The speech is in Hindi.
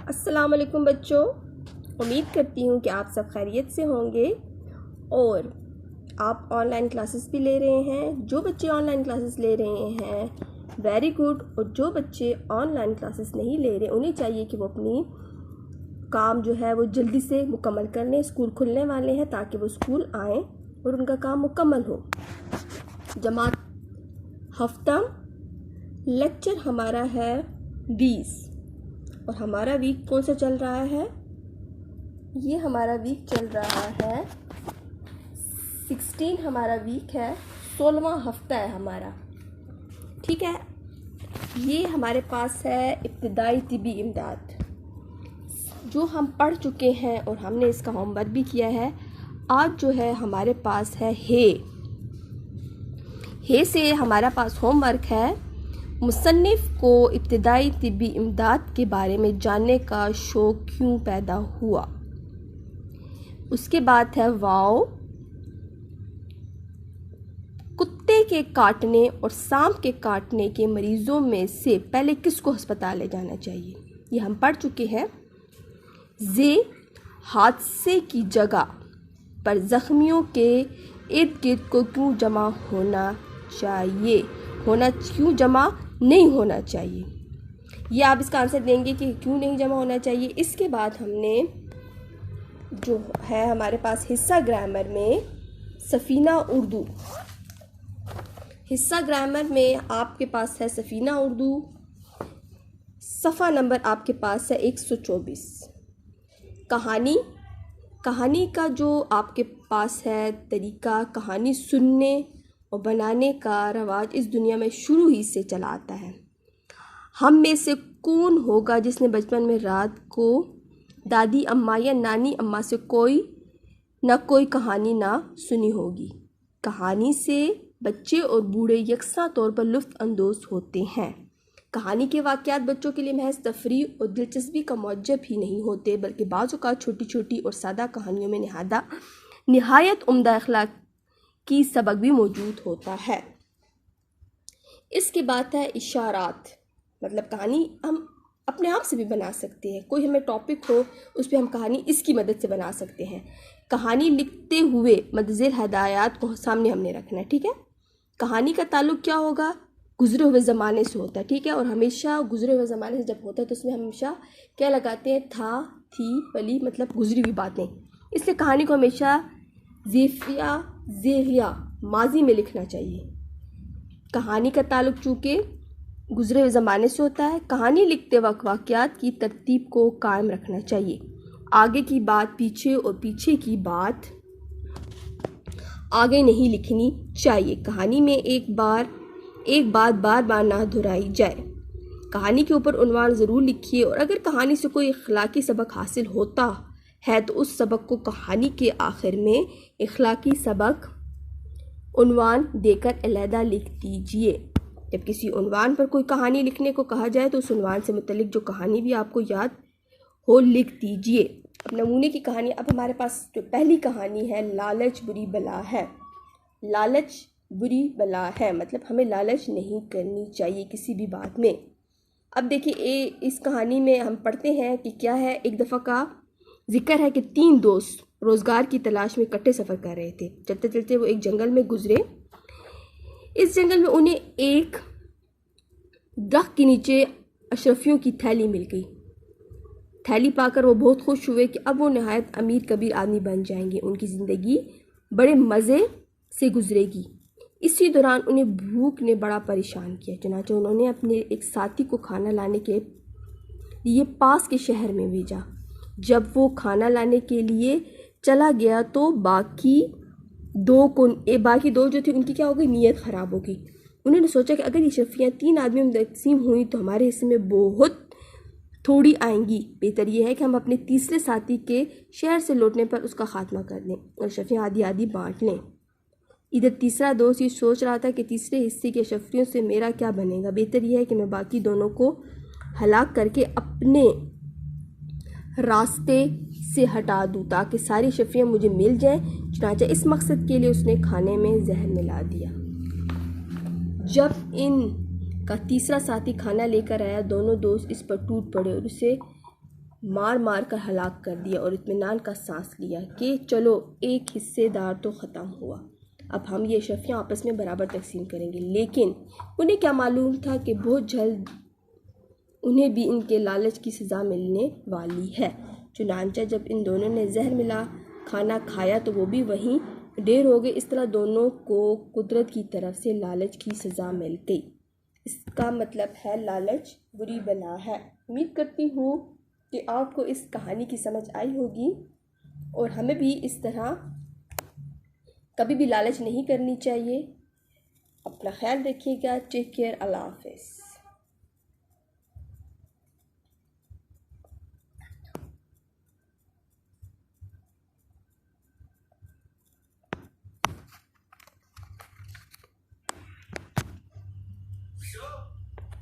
अस्सलाम वालेकुम बच्चों, उम्मीद करती हूँ कि आप सब खैरियत से होंगे और आप ऑनलाइन क्लासेस भी ले रहे हैं। जो बच्चे ऑनलाइन क्लासेस ले रहे हैं वेरी गुड, और जो बच्चे ऑनलाइन क्लासेस नहीं ले रहे उन्हें चाहिए कि वो अपनी काम जो है वो जल्दी से मुकम्मल कर लें। स्कूल खुलने वाले हैं ताकि वो स्कूल आएँ और उनका काम मुकम्मल हो। जमात हफ्ता लेक्चर हमारा है 20 और हमारा वीक कौन सा चल रहा है? ये हमारा वीक चल रहा है 16। हमारा वीक है 16वां हफ्ता है हमारा, ठीक है। ये हमारे पास है इब्तिदाई तिबी इमदाद जो हम पढ़ चुके हैं और हमने इसका होमवर्क भी किया है। आज जो है हमारे पास है हे से हमारा पास होमवर्क है। मुसन्निफ़ को इब्तिदाई तिब्बी इमदाद के बारे में जानने का शौक़ क्यों पैदा हुआ। उसके बाद है वाओ, कुत्ते के काटने और सांप के काटने के मरीज़ों में से पहले किसको अस्पताल ले जाना चाहिए, ये हम पढ़ चुके हैं। जे, हादसे की जगह पर ज़ख्मियों के इर्द गिर्द को क्यों जमा होना चाहिए, क्यों जमा नहीं होना चाहिए। ये आप इसका आंसर देंगे कि क्यों नहीं जमा होना चाहिए। इसके बाद हमने जो है हमारे पास हिस्सा ग्रामर में सफ़ीना उर्दू, हिस्सा ग्रामर में आपके पास है सफ़ीना उर्दू, सफ़ा नंबर आपके पास है 124। कहानी का जो आपके पास है तरीका, कहानी सुनने और बनाने का रवाज इस दुनिया में शुरू ही से चला आता है। हम में से कौन होगा जिसने बचपन में रात को दादी अम्मा या नानी अम्मा से कोई कहानी ना सुनी होगी। कहानी से बच्चे और बूढ़े यकसा तौर पर लुत्फ़ अंदोज़ होते हैं। कहानी के वाक़यात बच्चों के लिए महज तफरीह और दिलचस्पी का मौजब ही नहीं होते, बल्कि बाज़ औक़ात छोटी छोटी और सादा कहानियों में निहायत उम्दा अखलाक की सबक भी मौजूद होता है। इसके बाद है इशारात, मतलब कहानी हम अपने आप से भी बना सकते हैं। कोई हमें टॉपिक हो उस पर हम कहानी इसकी मदद से बना सकते हैं। कहानी लिखते हुए मदज़िल हदायत को सामने हमने रखना है, ठीक है। कहानी का ताल्लुक़ क्या होगा, गुज़रे हुए ज़माने से होता है, ठीक है। और हमेशा गुज़रे हुए ज़माने से जब होता है तो उसमें हमेशा क्या लगाते हैं, था, थी, पली, मतलब गुज़री हुई बातें। इसलिए कहानी को हमेशा ज़ेरिया माजी में लिखना चाहिए। कहानी का ताल्लुक़ चूँकि गुज़रे हुए ज़माने से होता है, कहानी लिखते वक्त वाक़यात की तरतीब को कायम रखना चाहिए। आगे की बात पीछे और पीछे की बात आगे नहीं लिखनी चाहिए। कहानी में एक बात बार बार ना दोहराई जाए। कहानी के ऊपर उन्वान ज़रूर लिखिए, और अगर कहानी से कोई इखलाकी सबक हासिल होता है तो उस सबक को कहानी के आखिर में इखलाकी सबक उन्वान देकर अलहदा लिख दीजिए। जब किसी उन्वान पर कोई कहानी लिखने को कहा जाए तो उस उन्वान से मुतल्लिक जो कहानी भी आपको याद हो लिख दीजिए। अब नमूने की कहानी, अब हमारे पास जो पहली कहानी है लालच बुरी बला है। लालच बुरी बला है मतलब हमें लालच नहीं करनी चाहिए किसी भी बात में। अब देखिए इस कहानी में हम पढ़ते हैं कि क्या है। एक दफ़ा का जिक्र है कि 3 दोस्त रोज़गार की तलाश में इकट्ठे सफ़र कर रहे थे। चलते चलते वो एक जंगल में गुज़रे। इस जंगल में उन्हें एक दरख्त के नीचे अशरफियों की थैली मिल गई। थैली पाकर वो बहुत खुश हुए कि अब वो नहायत अमीर कबीर आदमी बन जाएंगे, उनकी ज़िंदगी बड़े मज़े से गुजरेगी। इसी दौरान उन्हें भूख ने बड़ा परेशान किया, चुनांचे उन्होंने अपने एक साथी को खाना लाने के लिए पास के शहर में भेजा। जब वो खाना लाने के लिए चला गया तो बाकी दो जो थी उनकी क्या हो गई, नीयत ख़राब हो गई। उन्होंने सोचा कि अगर ये शर्फियाँ 3 आदमियों में तकसीम हुई तो हमारे हिस्से में बहुत थोड़ी आएंगी। बेहतर यह है कि हम अपने तीसरे साथी के शहर से लौटने पर उसका खात्मा कर दें और शर्फियाँ आधी आधी बांट लें। इधर तीसरा दोस्त ये सोच रहा था कि तीसरे हिस्से के शर्फियों से मेरा क्या बनेगा। बेहतर यह है कि मैं बाकी दोनों को हलाक करके अपने रास्ते से हटा दूँ ताकि सारी शर्फियाँ मुझे मिल जाएं। चुनांचे इस मकसद के लिए उसने खाने में जहर मिला दिया। जब इन का तीसरा साथी खाना लेकर आया, दोनों दोस्त इस पर टूट पड़े और उसे मार मार कर हलाक कर दिया और इत्मीनान का सांस लिया कि चलो एक हिस्सेदार तो ख़त्म हुआ, अब हम ये अशरफियाँ आपस में बराबर तकसीम करेंगे। लेकिन उन्हें क्या मालूम था कि बहुत जल्द उन्हें भी इनके लालच की सज़ा मिलने वाली है। चुनांचा जब इन दोनों ने जहर मिला खाना खाया तो वो भी वहीं ढेर हो गए। इस तरह दोनों को कुदरत की तरफ से लालच की सज़ा मिल गई। इसका मतलब है लालच बुरी बला है। उम्मीद करती हूँ कि आपको इस कहानी की समझ आई होगी और हमें भी इस तरह कभी भी लालच नहीं करनी चाहिए। अपना ख्याल रखिएगा। Take care. अल्लाह हाफ़िज़।